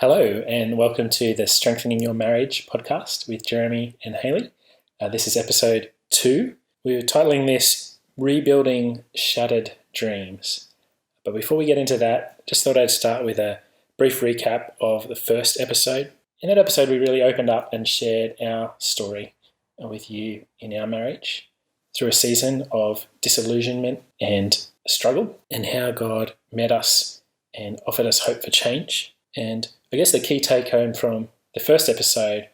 Hello, and welcome to the Strengthening Your Marriage podcast with Jeremy and Hayley. This is episode 2. We're titling this Rebuilding Shattered Dreams. But before we get into that, just thought I'd start with a brief recap of the first episode. In that episode, we really opened up and shared our story with you in our marriage through a season of disillusionment and struggle, and how God met us and offered us hope for change. And I guess the key take home from the first episode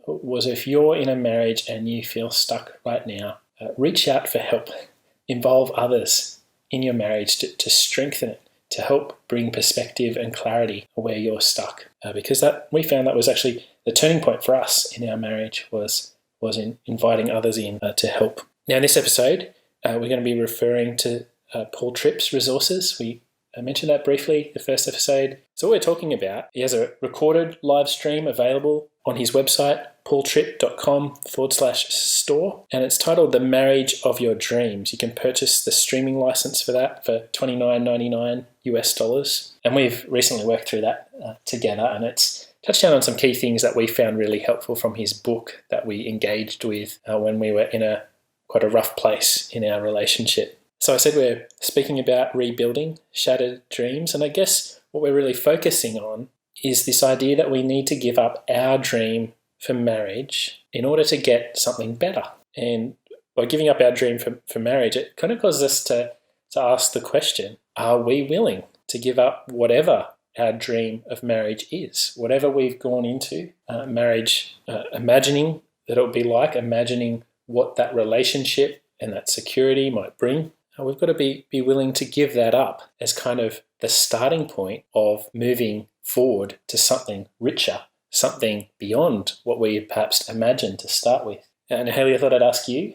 was, if you're in a marriage and you feel stuck right now, reach out for help. Involve others in your marriage to strengthen it, to help bring perspective and clarity where you're stuck. Because we found that was actually the turning point for us in our marriage, was in inviting others in to help. Now in this episode, we're going to be referring to Paul Tripp's resources. I mentioned that briefly the first episode. So what we're talking about, he has a recorded live stream available on his website, paultripp.com/store, and it's titled The Marriage of Your Dreams. You can purchase the streaming license for that for $29.99 US. And we've recently worked through that together, and it's touched down on some key things that we found really helpful from his book that we engaged with when we were in quite a rough place in our relationship. So I said we're speaking about rebuilding shattered dreams, and I guess what we're really focusing on is this idea that we need to give up our dream for marriage in order to get something better. And by giving up our dream for marriage, it kind of causes us to ask the question, are we willing to give up whatever our dream of marriage is? Whatever we've gone into marriage, imagining that it would be like, imagining what that relationship and that security might bring. We've got to be willing to give that up as kind of the starting point of moving forward to something richer, something beyond what we perhaps imagined to start with. And Hayley, I thought I'd ask you,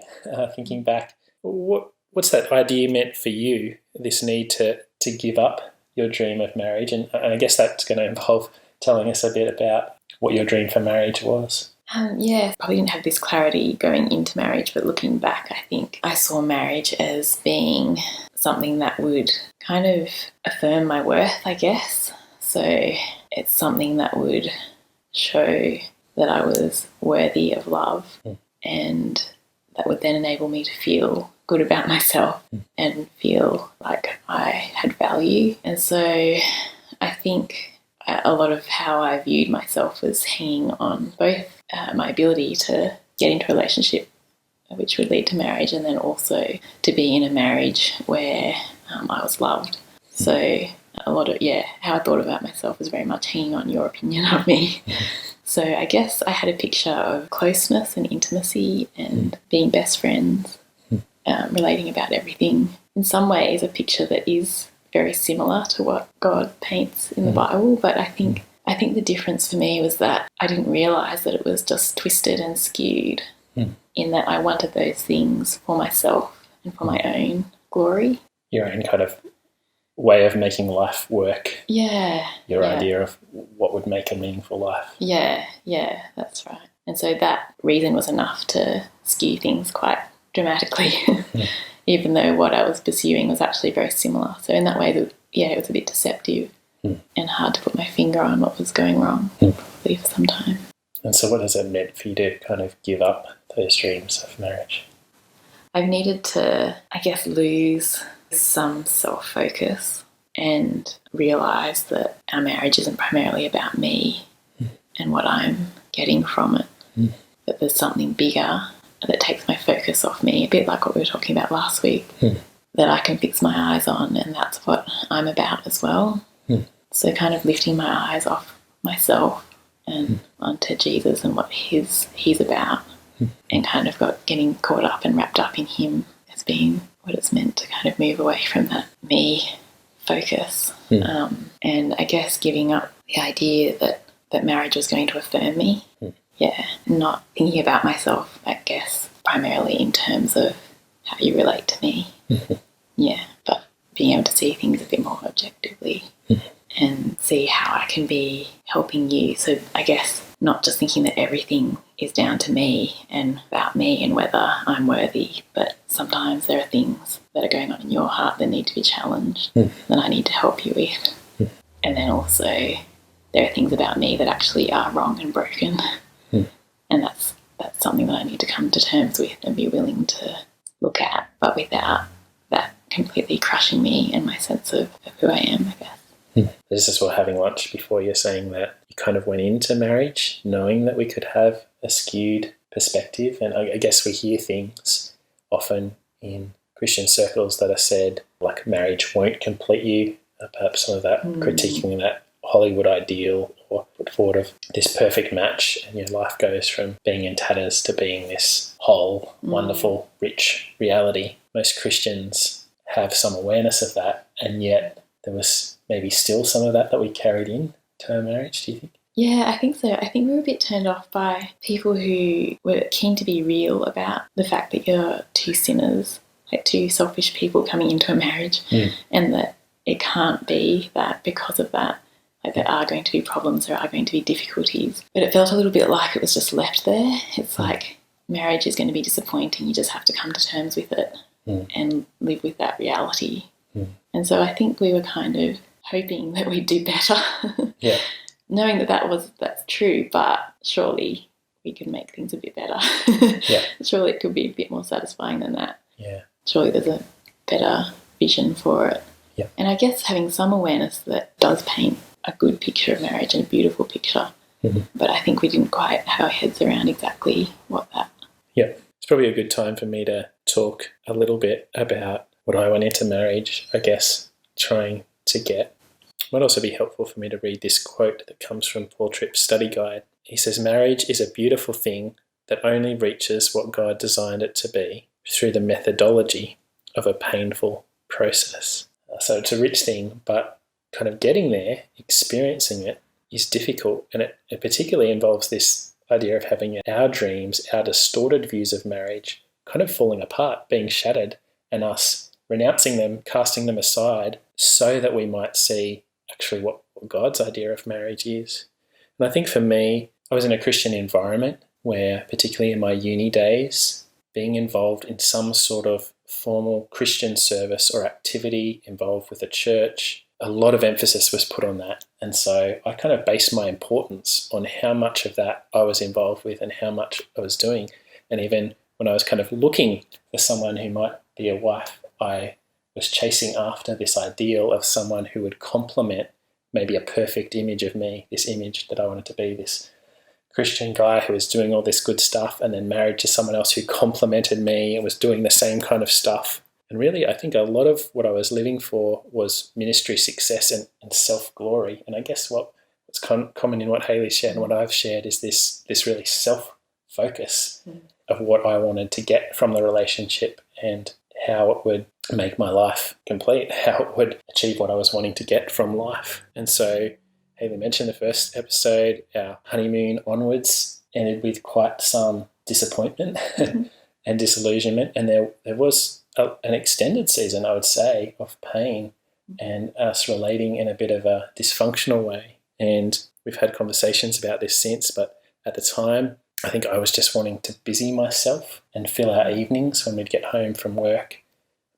thinking back, what's that idea meant for you, this need to give up your dream of marriage? And I guess that's going to involve telling us a bit about what your dream for marriage was. Probably didn't have this clarity going into marriage, but looking back, I think I saw marriage as being something that would kind of affirm my worth, I guess. So it's something that would show that I was worthy of love, and that would then enable me to feel good about myself and feel like I had value. And so I think a lot of how I viewed myself was hanging on both my ability to get into a relationship which would lead to marriage, and then also to be in a marriage where I was loved. So a lot of, how I thought about myself was very much hanging on your opinion of me. So I guess I had a picture of closeness and intimacy and being best friends, relating about everything. In some ways, a picture that is very similar to what God paints in the Bible, but I think the difference for me was that I didn't realise that it was just twisted and skewed, in that I wanted those things for myself and for my own glory. Your own kind of way of making life work. Yeah. Your idea of what would make a meaningful life. Yeah, that's right. And so that reason was enough to skew things quite dramatically, even though what I was pursuing was actually very similar. So in that way, it was a bit deceptive and hard to put my finger on what was going wrong, probably for some time. And so what has it meant for you to kind of give up those dreams of marriage? I've needed to, I guess, lose some self-focus and realise that our marriage isn't primarily about me and what I'm getting from it, that there's something bigger that takes my focus off me, a bit like what we were talking about last week, that I can fix my eyes on, and that's what I'm about as well. So kind of lifting my eyes off myself and onto Jesus and what he's about, and kind of getting caught up and wrapped up in him has been what it's meant to kind of move away from that me focus. And I guess giving up the idea that marriage was going to affirm me. Not thinking about myself, I guess, primarily in terms of how you relate to me. But being able to see things a bit more objectively and see how I can be helping you. So I guess not just thinking that everything is down to me and about me and whether I'm worthy, but sometimes there are things that are going on in your heart that need to be challenged that I need to help you with. And then also there are things about me that actually are wrong and broken. And that's something that I need to come to terms with and be willing to look at, but without that completely crushing me and my sense of who I am, I guess. This is what, having lunch before, you're saying that you kind of went into marriage knowing that we could have a skewed perspective. And I guess we hear things often in Christian circles that are said, like marriage won't complete you. Perhaps some of that critiquing that Hollywood ideal or put forward of this perfect match, and your life goes from being in tatters to being this whole, wonderful, rich reality. Most Christians have some awareness of that, and yet there was maybe still some of that we carried in to our marriage, do you think? Yeah, I think so. I think we were a bit turned off by people who were keen to be real about the fact that you're two sinners, like two selfish people coming into a marriage, and that it can't be that because of that. Like, there are going to be problems, there are going to be difficulties. But it felt a little bit like it was just left there. It's like marriage is going to be disappointing. You just have to come to terms with it and live with that reality. And so I think we were kind of hoping that we'd do better. Yeah. Knowing that that's true, but surely we could make things a bit better. Yeah. Surely it could be a bit more satisfying than that. Yeah. Surely there's a better vision for it. Yeah. And I guess having some awareness that does paint a good picture of marriage and a beautiful picture. But I think we didn't quite have our heads around exactly what that. Yeah. It's probably a good time for me to talk a little bit about what I went into marriage, I guess, trying to get. It might also be helpful for me to read this quote that comes from Paul Tripp's study guide. He says, "Marriage is a beautiful thing that only reaches what God designed it to be through the methodology of a painful process." So it's a rich thing, but kind of getting there, experiencing it, is difficult. And it particularly involves this idea of having our dreams, our distorted views of marriage kind of falling apart, being shattered, and us renouncing them, casting them aside so that we might see actually what God's idea of marriage is. And I think for me, I was in a Christian environment where, particularly in my uni days, being involved in some sort of formal Christian service or activity involved with a church, a lot of emphasis was put on that. And so I kind of based my importance on how much of that I was involved with and how much I was doing. And even when I was kind of looking for someone who might be a wife, I was chasing after this ideal of someone who would complement maybe a perfect image of me, this image that I wanted to be, this Christian guy who was doing all this good stuff and then married to someone else who complemented me and was doing the same kind of stuff. And really, I think a lot of what I was living for was ministry success and self-glory. And I guess what's common in what Hayley shared and what I've shared is this really self-focus of what I wanted to get from the relationship and how it would make my life complete, how it would achieve what I was wanting to get from life. And so Hayley mentioned the first episode, our honeymoon onwards ended with quite some disappointment and disillusionment. And there was an extended season, I would say, of pain and us relating in a bit of a dysfunctional way. And we've had conversations about this since, but at the time, I think I was just wanting to busy myself and fill our evenings when we'd get home from work,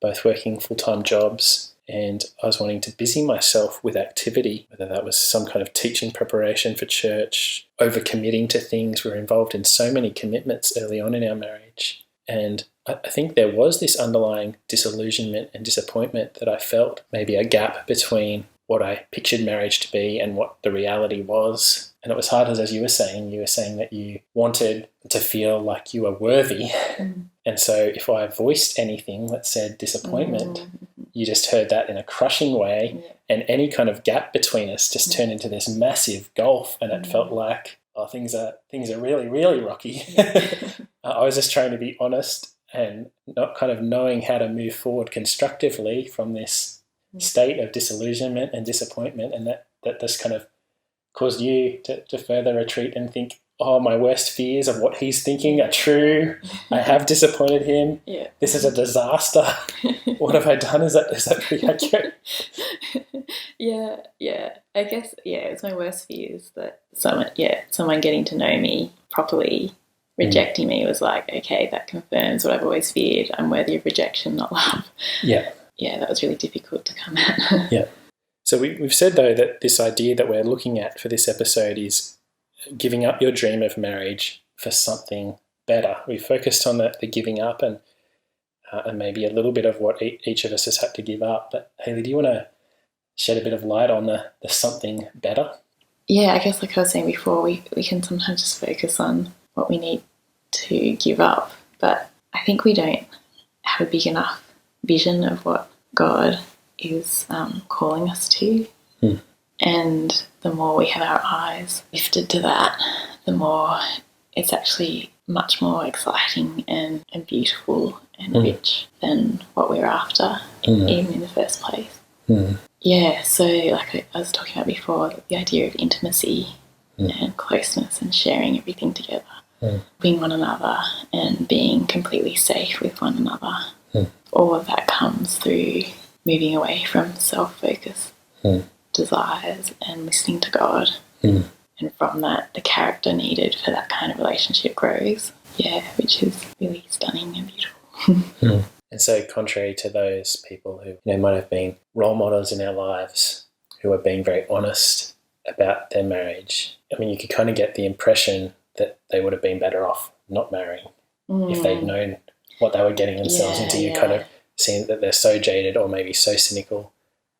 both working full-time jobs. And I was wanting to busy myself with activity, whether that was some kind of teaching preparation for church, over-committing to things. We were involved in so many commitments early on in our marriage. And I think there was this underlying disillusionment and disappointment that I felt, maybe a gap between what I pictured marriage to be and what the reality was. And it was hard, as you were saying that you wanted to feel like you were worthy. And so if I voiced anything that said disappointment, you just heard that in a crushing way. And any kind of gap between us just turned into this massive gulf. And it felt like, oh, things are really, really rocky. I was just trying to be honest and not kind of knowing how to move forward constructively from this state of disillusionment and disappointment, and that this kind of caused you to further retreat and think, oh, my worst fears of what he's thinking are true. I have disappointed him. Yeah. This is a disaster. What have I done? Is that pretty accurate? Yeah. I guess, it was my worst fears that someone getting to know me properly, rejecting me was like, okay, that confirms what I've always feared. I'm worthy of rejection, not love. Yeah. Yeah, that was really difficult to come at. Yeah. So we've said, though, that this idea that we're looking at for this episode is giving up your dream of marriage for something better. We've focused on the giving up and maybe a little bit of what each of us has had to give up. But Hayley, do you want to shed a bit of light on the something better? Yeah, I guess like I was saying before, we can sometimes just focus on what we need to give up. But I think we don't have a big enough vision of what God is calling us to. And the more we have our eyes lifted to that, the more it's actually much more exciting and beautiful and rich than what we're after, even in the first place. Yeah, so like I was talking about before, the idea of intimacy and closeness and sharing everything together, being one another and being completely safe with one another. All of that comes through moving away from self-focus desires and listening to God. And from that, the character needed for that kind of relationship grows. Yeah, which is really stunning and beautiful. And so contrary to those people who might have been role models in our lives who are being very honest about their marriage, I mean, you could kind of get the impression that they would have been better off not marrying if they'd known what they were getting themselves into. You kind of see that they're so jaded or maybe so cynical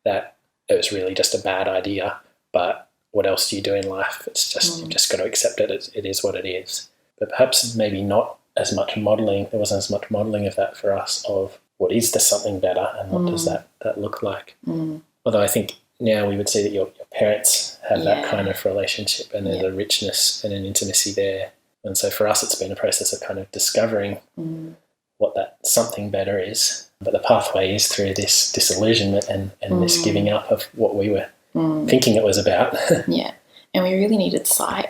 that it was really just a bad idea. But what else do you do in life? It's just you've just got to accept it. It is what it is. But perhaps maybe not as much modelling. There wasn't as much modelling of that for us, of what is the something better and what does that look like. Although I think now we would see that your parents have that kind of relationship and there's a richness and an intimacy there. And so for us, it's been a process of kind of discovering what that something better is. But the pathway is through this disillusionment and this giving up of what we were thinking it was about. Yeah, and we really needed sight.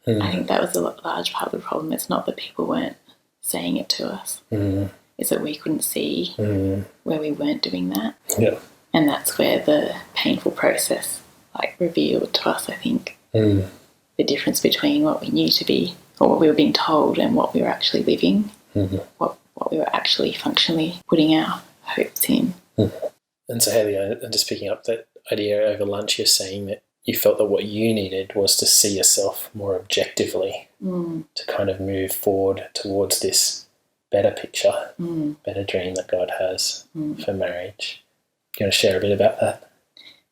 I think that was a large part of the problem. It's not that people weren't saying it to us. It's that we couldn't see where we weren't doing that. Yeah. And that's where the painful process revealed to us, I think, the difference between what we knew to be or what we were being told and what we were actually living, what we were actually functionally putting our hopes in. And so, Hayley, I'm just picking up that idea over lunch. You're saying that you felt that what you needed was to see yourself more objectively, to kind of move forward towards this better picture, better dream that God has for marriage. Do you want to share a bit about that?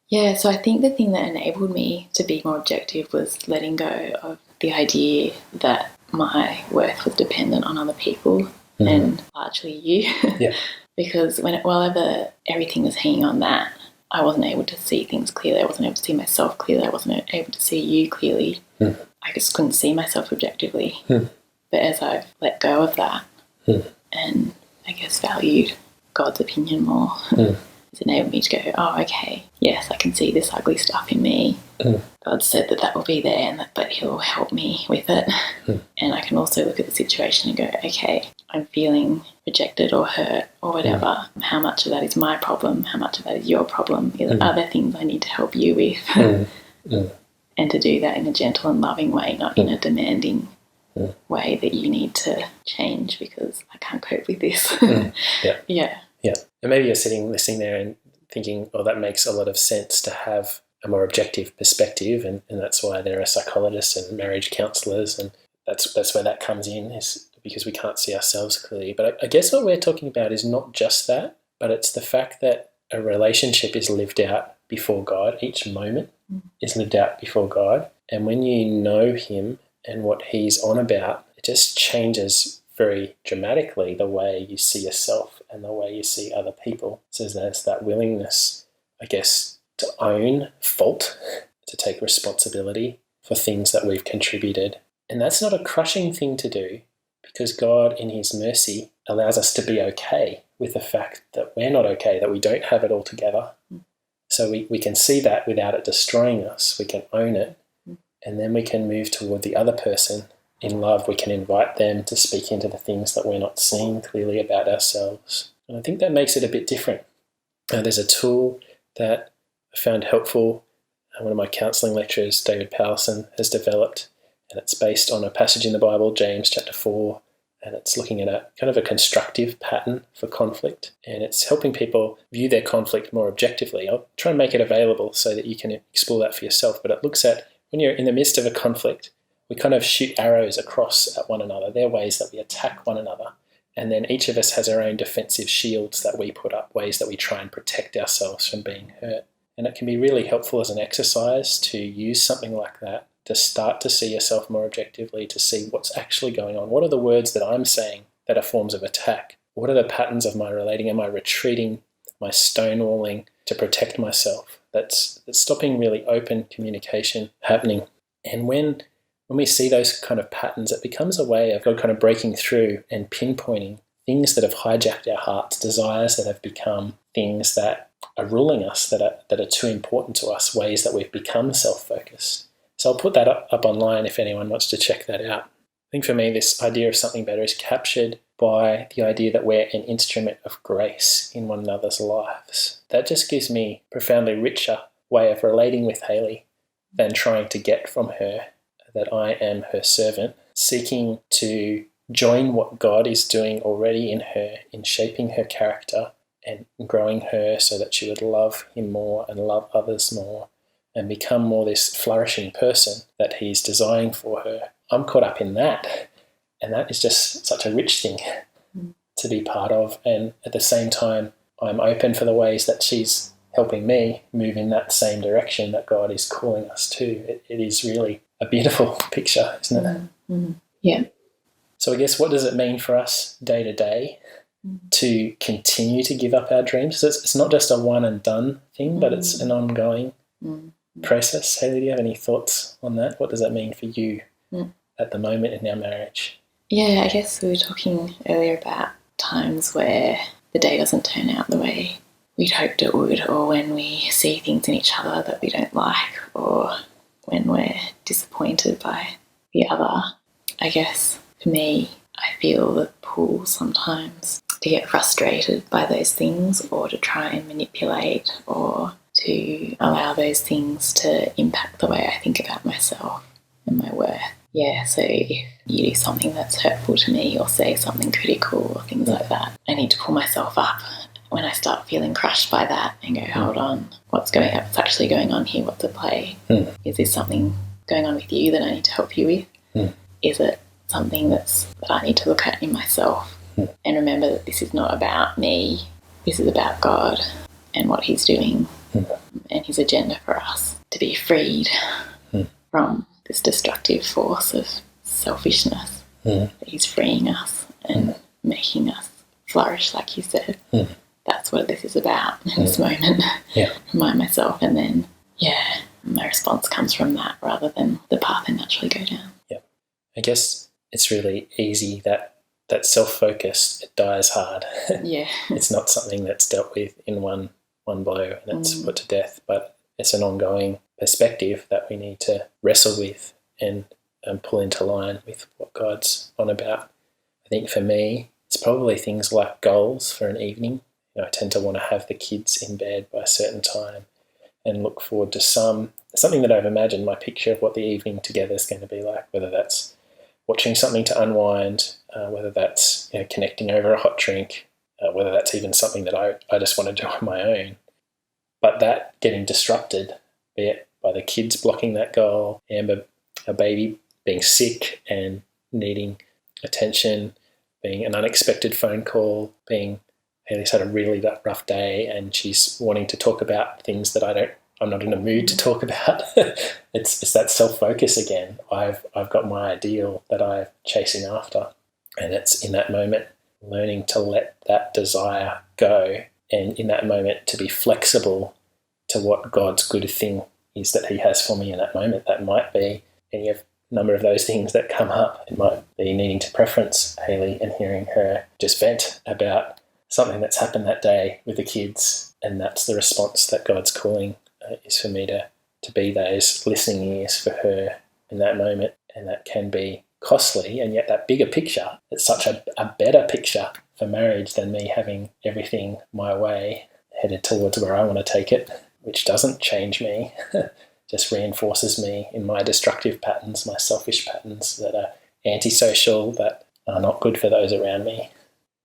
Yeah, so I think the thing that enabled me to be more objective was letting go of the idea that my worth was dependent on other people and largely you. Yeah. Because whenever everything was hanging on that, I wasn't able to see things clearly. I wasn't able to see myself clearly. I wasn't able to see you clearly. I just couldn't see myself objectively. But as I've let go of that and I guess valued God's opinion more, it's enabled me to go, oh, okay, yes, I can see this ugly stuff in me. God said that will be there, but he'll help me with it. And I can also look at the situation and go, okay, I'm feeling rejected or hurt or whatever. How much of that is my problem? How much of that is your problem? Are there things I need to help you with? And to do that in a gentle and loving way, not in a demanding way that you need to change because I can't cope with this. Yeah. And maybe you're listening there and thinking, oh, that makes a lot of sense to have a more objective perspective, and that's why there are psychologists and marriage counsellors, and that's where that comes in, is because we can't see ourselves clearly. But I guess what we're talking about is not just that, but it's the fact that a relationship is lived out before God. Each moment is lived out before God. And when you know him and what he's on about, it just changes very dramatically the way you see yourself and the way you see other people. So there's that willingness, I guess, to own fault, to take responsibility for things that we've contributed. And that's not a crushing thing to do, because God, in his mercy, allows us to be okay with the fact that we're not okay, that we don't have it all together. So we can see that without it destroying us. We can own it, and then we can move toward the other person in love. We can invite them to speak into the things that we're not seeing clearly about ourselves. And I think that makes it a bit different. There's a tool that I found helpful. One of my counselling lecturers, David Powelson, has developed, and it's based on a passage in the Bible, James chapter 4, and it's looking at a kind of a constructive pattern for conflict, and it's helping people view their conflict more objectively. I'll try and make it available so that you can explore that for yourself, but it looks at when you're in the midst of a conflict, we kind of shoot arrows across at one another. They're ways that we attack one another, and then each of us has our own defensive shields that we put up, ways that we try and protect ourselves from being hurt. And it can be really helpful as an exercise to use something like that to start to see yourself more objectively, to see what's actually going on. What are the words that I'm saying that are forms of attack? What are the patterns of my relating? Am I retreating, am I stonewalling to protect myself? That's stopping really open communication happening. And when we see those kind of patterns, it becomes a way of God kind of breaking through and pinpointing things that have hijacked our hearts, desires that have become things that are ruling us, that are too important to us, ways that we've become self-focused. So I'll put that up online if anyone wants to check that out. I think for me, this idea of something better is captured by the idea that we're an instrument of grace in one another's lives. That just gives me a profoundly richer way of relating with Hayley than trying to get from her that I am her servant, seeking to join what God is doing already in her, in shaping her character and growing her so that she would love him more and love others more and become more this flourishing person that he's designing for her. I'm caught up in that, and that is just such a rich thing to be part of. And at the same time, I'm open for the ways that she's helping me move in that same direction that God is calling us to. It is really a beautiful picture, isn't it? Mm-hmm. Yeah. So I guess what does it mean for us day to day to continue to give up our dreams? So it's not just a one and done thing, but it's an ongoing process. Hayley, do you have any thoughts on that? What does that mean for you at the moment in our marriage? Yeah, I guess we were talking earlier about times where the day doesn't turn out the way we'd hoped it would, or when we see things in each other that we don't like, or when we're disappointed by the other. I guess for me, I feel the pull sometimes to get frustrated by those things, or to try and manipulate, or to allow those things to impact the way I think about myself and my worth. Yeah, so if you do something that's hurtful to me or say something critical or things like that, I need to pull myself up when I start feeling crushed by that and go, hold on, what's actually going on here? What's at play? Is this something going on with you that I need to help you with? Is it something that I need to look at in myself and remember that this is not about me, this is about God and what he's doing and his agenda for us to be freed from this destructive force of selfishness, that he's freeing us and making us flourish, like you said. That's what this is about in this moment. Remind myself, and then, my response comes from that rather than the path I naturally go down. I guess it's really easy that self-focus, it dies hard. It's not something that's dealt with in one blow and it's put to death, but it's an ongoing perspective that we need to wrestle with and pull into line with what God's on about. I think for me, it's probably things like goals for an evening. I tend to want to have the kids in bed by a certain time and look forward to something that I've imagined, my picture of what the evening together is going to be like, whether that's watching something to unwind, whether that's connecting over a hot drink, whether that's even something that I just want to do on my own. But that getting disrupted, be it by the kids blocking that goal, Amber, a baby being sick and needing attention, being an unexpected phone call, being Hayley's had a really rough day and she's wanting to talk about things that I'm not in a mood to talk about. It's that self-focus again. I've got my ideal that I'm chasing after, and it's in that moment learning to let that desire go, and in that moment to be flexible to what God's good thing is that he has for me in that moment. That might be any of number of those things that come up. It might be needing to preference Hayley and hearing her just vent about something that's happened that day with the kids, and that's the response that God's calling is for me to be those listening ears for her in that moment. And that can be costly, and yet that bigger picture, it's such a better picture for marriage than me having everything my way headed towards where I want to take it, which doesn't change me, just reinforces me in my destructive patterns, my selfish patterns that are antisocial, that are not good for those around me.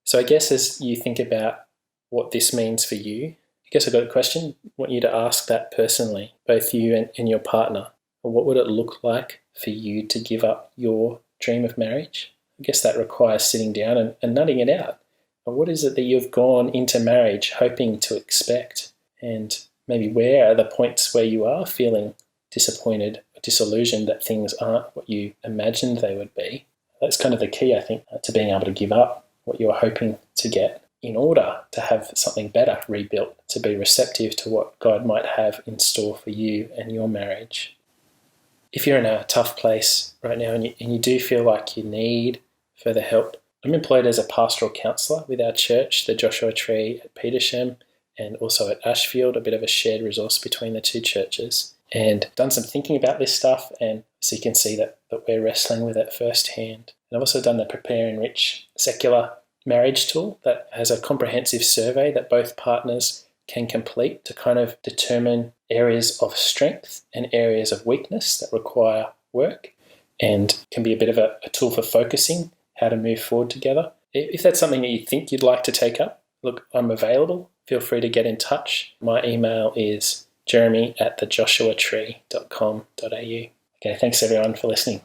So I guess as you think about what this means for you, I guess I've got a question. I want you to ask that personally, both you and your partner. What would it look like for you to give up your dream of marriage? I guess that requires sitting down and nutting it out. What is it that you've gone into marriage hoping to expect? And maybe where are the points where you are feeling disappointed or disillusioned that things aren't what you imagined they would be? That's kind of the key, I think, to being able to give up what you were hoping to get in order to have something better rebuilt, to be receptive to what God might have in store for you and your marriage. If you're in a tough place right now and you do feel like you need further help, I'm employed as a pastoral counsellor with our church, the Joshua Tree at Petersham, and also at Ashfield, a bit of a shared resource between the two churches. And done some thinking about this stuff, and so you can see that we're wrestling with it firsthand. And I've also done the Prepare Enrich secular marriage tool that has a comprehensive survey that both partners can complete to kind of determine areas of strength and areas of weakness that require work, and can be a bit of a tool for focusing how to move forward together. If that's something that you think you'd like to take up, look, I'm available. Feel free to get in touch. My email is jeremy@thejoshuatree.com.au. Okay, thanks everyone for listening.